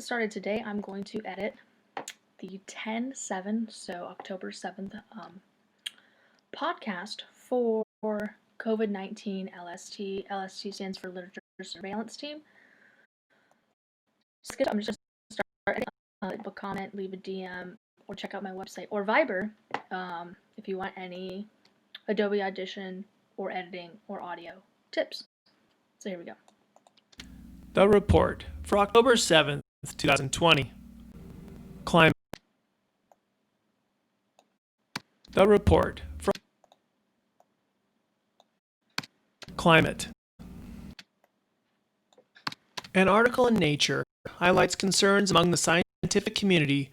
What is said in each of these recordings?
started today, I'm going to edit the 10/7, so October 7th, podcast for COVID-19 LST. LST stands for Literature Surveillance Team. I'm just going to start editing. Leave a comment, leave a DM, or check out my website or Viber if you want any Adobe Audition or editing or audio tips. So here we go. The report for October 7th, 2020. Climate. The report for climate. An article in Nature highlights concerns among the scientific community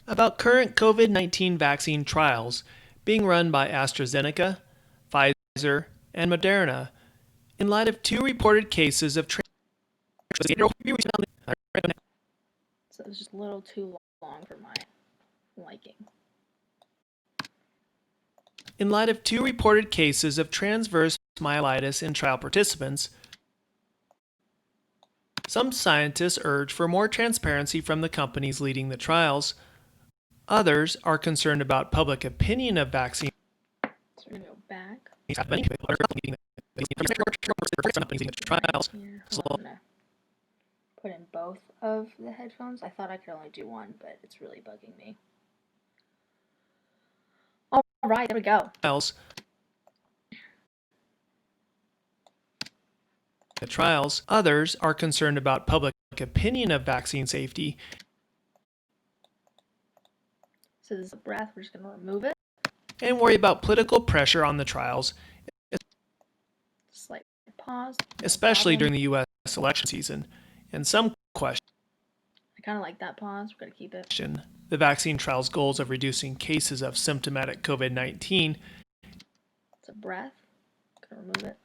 about current COVID-19 vaccine trials being run by AstraZeneca, Pfizer, and Moderna in light of two reported cases of So it was just a little too long for my liking. In light of two reported cases of transverse myelitis in trial participants, some scientists urge for more transparency from the companies leading the trials. Others are concerned about public opinion of vaccines. So we're going to go back. Here, I'm gonna put in both of the headphones. I thought I could only do one, but it's really bugging me. All right, there we go. The trials. Others are concerned about public opinion of vaccine safety. So this is a breath. We're just going to remove it. And worry about political pressure on the trials. Slight pause. Especially during the U.S. election season. And some question. I kind of like that pause. We're going to keep it. The vaccine trials' goals of reducing cases of symptomatic COVID-19. It's a breath. Going to remove it.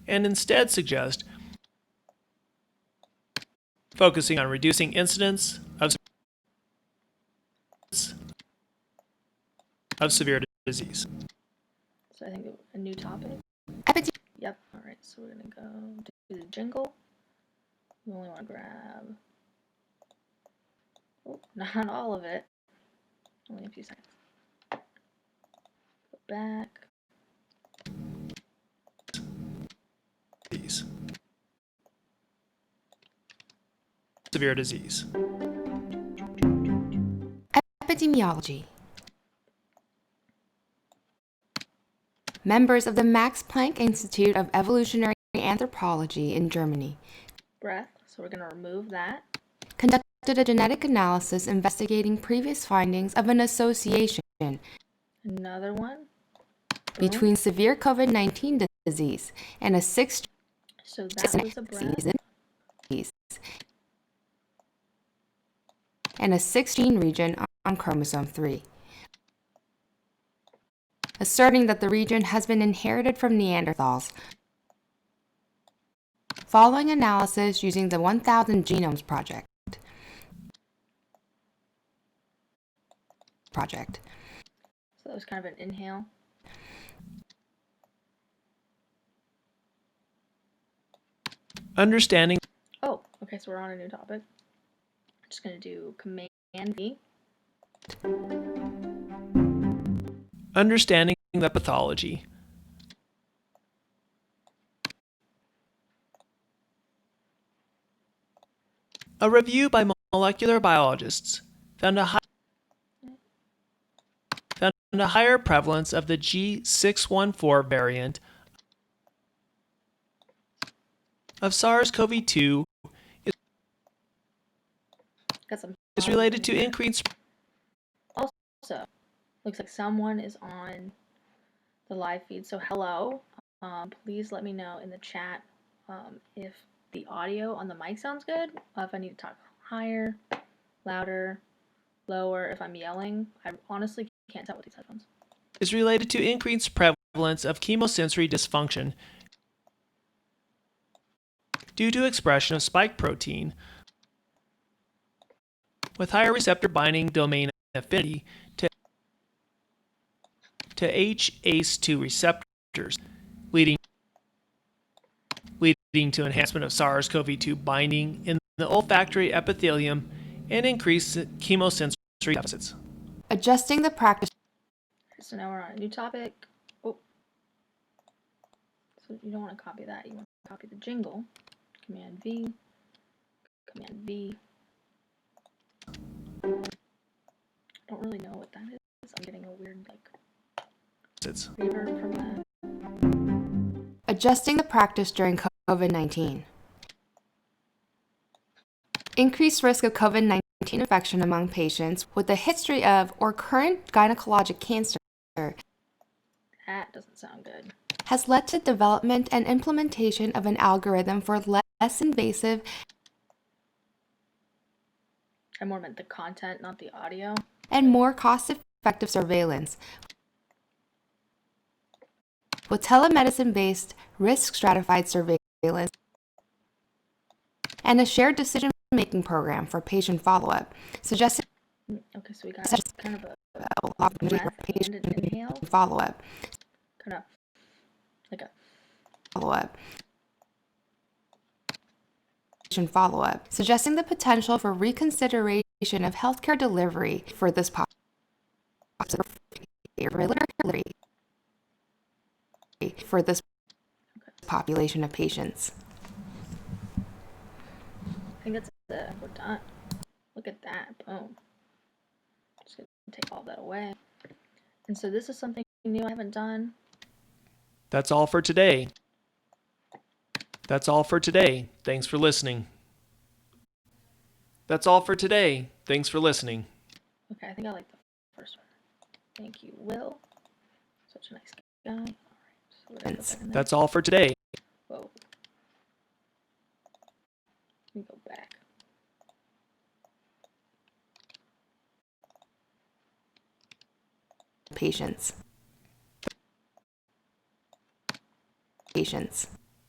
And instead suggest focusing on reducing incidence of severe disease. So I think a new topic. Yep. All right. So we're gonna go do the jingle. We only want to grab. Oh, not all of it. Only a few seconds. Go back. Severe disease. Epidemiology. Members of the Max Planck Institute of Evolutionary Anthropology in Germany. Breath. So we're going to remove that. Conducted a genetic analysis investigating previous findings of an association. Another one. Between severe COVID-19 disease and a 6 So that was a breath. And a 16 region on chromosome 3. Asserting that the region has been inherited from Neanderthals. Following analysis using the 1000 Genomes Project. So that was kind of an inhale. Understanding. Oh, okay, so we're on a new topic. I'm just going to do Command V. Understanding the pathology. A review by molecular biologists found a higher prevalence of the G614 variant of SARS-CoV-2 is related to increased. Also, looks like someone is on the live feed. So hello. Please let me know in the chat if the audio on the mic sounds good. If I need to talk higher, louder, lower, if I'm yelling. I honestly can't tell with these headphones. Is related to increased prevalence of chemosensory dysfunction due to expression of spike protein with higher receptor binding domain affinity to HACE2 receptors, leading leading to enhancement of SARS-CoV-2 binding in the olfactory epithelium and increased chemosensory deficits. Adjusting the practice. So now we're on a new topic. Oh. So you don't want to copy that. You want to copy the jingle. Command V. Command V. I don't really know what that is. I'm getting a weird reverb from that. Adjusting the practice during COVID-19. Increased risk of COVID-19 infection among patients with a history of or current gynecologic cancer That doesn't sound good. has led to development and implementation of an algorithm for less invasive. I more meant the content, not the audio. And more cost-effective surveillance with telemedicine-based risk-stratified surveillance and a shared decision-making program for patient follow-up, suggesting Okay, so we got kind of a breath and an inhale. Follow-up. Kind of like a Follow-up. Follow-up, suggesting the potential for reconsideration of healthcare delivery for this population of patients. I think that's it. We're done. Look at that. Boom. Just gonna take all that away. And so this is something new I haven't done. That's all for today. That's all for today. Thanks for listening. That's all for today. Thanks for listening. Okay, I think I like the first one. Thank you, Will. Such a nice guy. All right. So we're gonna go back in there. That's all for today. Whoa. Let me go back. Patients.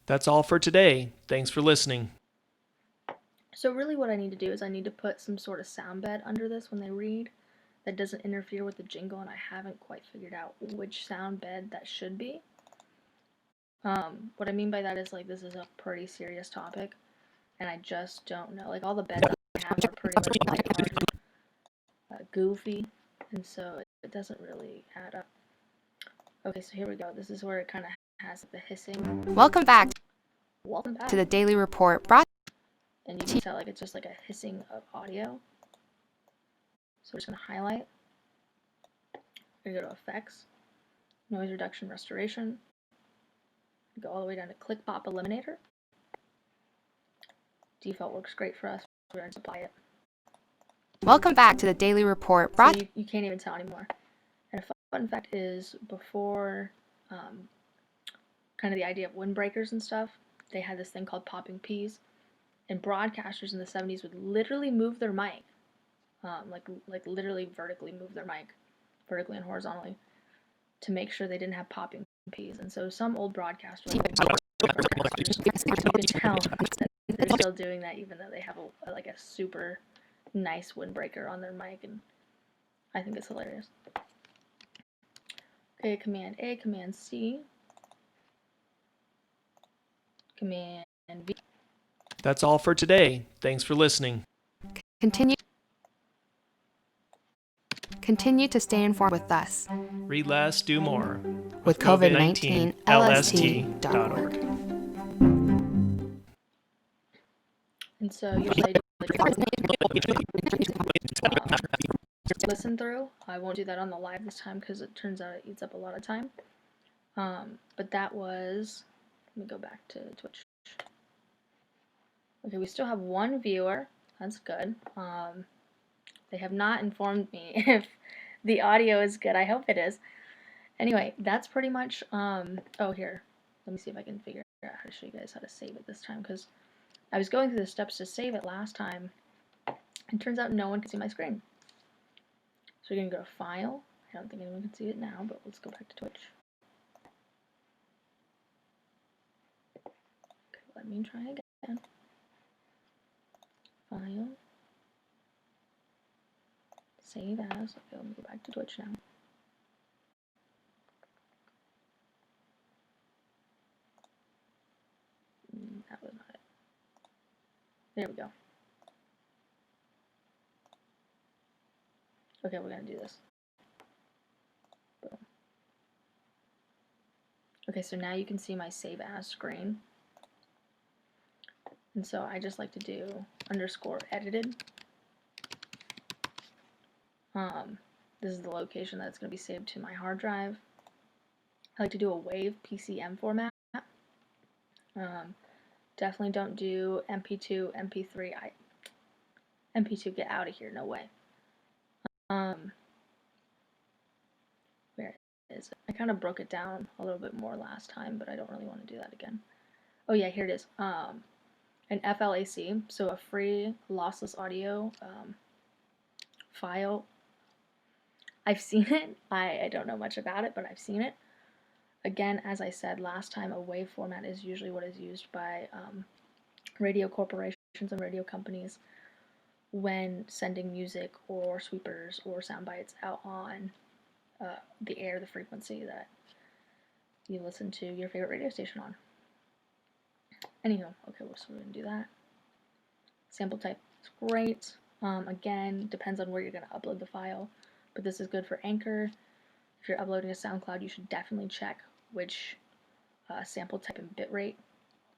That's all for today. Thanks for listening. So really what I need to do is I need to put some sort of sound bed under this when they read that doesn't interfere with the jingle, and I haven't quite figured out which sound bed that should be. What I mean by that is, like, this is a pretty serious topic, and I just don't know. Like, all the beds I have are pretty goofy, and so it doesn't really add up. Okay, so here we go. This is where it kind of has the hissing. Welcome back to the Daily Report brought. And you can tell, like, it's just like a hissing of audio. So we're just going to highlight. We're going to go to Effects, Noise Reduction Restoration. Go all the way down to Click Pop Eliminator. Default works great for us. We're going to apply it. Welcome back to the Daily Report brought. So you can't even tell anymore. And a fun fact is, before kind of the idea of windbreakers and stuff, they had this thing called popping peas. And broadcasters in the 70s would literally move their mic, like literally vertically move their mic, vertically and horizontally, to make sure they didn't have popping peas. And so some old broadcasters, you can tell that they're still doing that, even though they have a super nice windbreaker on their mic, and I think it's hilarious. Okay, Command A, Command C, Command V. That's all for today. Thanks for listening. Continue to stay informed with us. Read less, do more. With COVID-19, LST.org. And so usually I do listen through. I won't do that on the live this time because it turns out it eats up a lot of time. But that was, let me go back to Twitch. Okay, we still have one viewer. That's good. They have not informed me if the audio is good. I hope it is. Anyway, that's pretty much, oh, here. Let me see if I can figure out how to show you guys how to save it this time, because I was going through the steps to save it last time, and turns out no one can see my screen. So you're going to go to File. I don't think anyone can see it now, but let's go back to Twitch. Okay, let me try again. File. Save as. Okay, let me go back to Twitch now. That There we go. Okay, we're gonna do this. Boom. Okay, so now you can see my save as screen. And so I just like to do underscore edited. This is the location that's going to be saved to my hard drive. I like to do a WAV PCM format. Definitely don't do MP2, MP3. MP2, get out of here, no way. Where is it? I kind of broke it down a little bit more last time, but I don't really want to do that again. Oh yeah, here it is. An FLAC, so a free lossless audio file. I've seen it. I don't know much about it, but I've seen it. Again, as I said last time, a WAV format is usually what is used by radio corporations and radio companies when sending music or sweepers or sound bites out on the air, the frequency that you listen to your favorite radio station on. Anyhow, okay, so we're going to do that. Sample type is great. Again, depends on where you're going to upload the file, but this is good for Anchor. If you're uploading to SoundCloud, you should definitely check which sample type and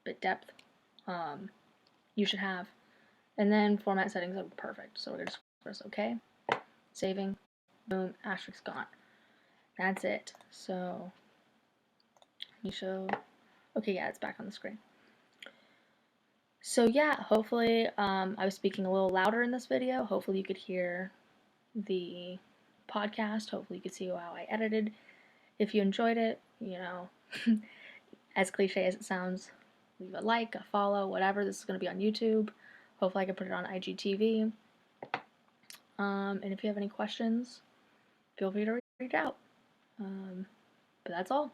bit depth you should have. And then format settings are perfect. So we're going to press OK. Saving. Boom. Asterisk gone. That's it. So let me show. Okay, yeah, it's back on the screen. So yeah, hopefully I was speaking a little louder in this video. Hopefully you could hear the podcast. Hopefully you could see how I edited. If you enjoyed it, you know, as cliche as it sounds, leave a like, a follow, whatever. This is going to be on YouTube. Hopefully I can put it on IGTV. And if you have any questions, feel free to reach out. But that's all.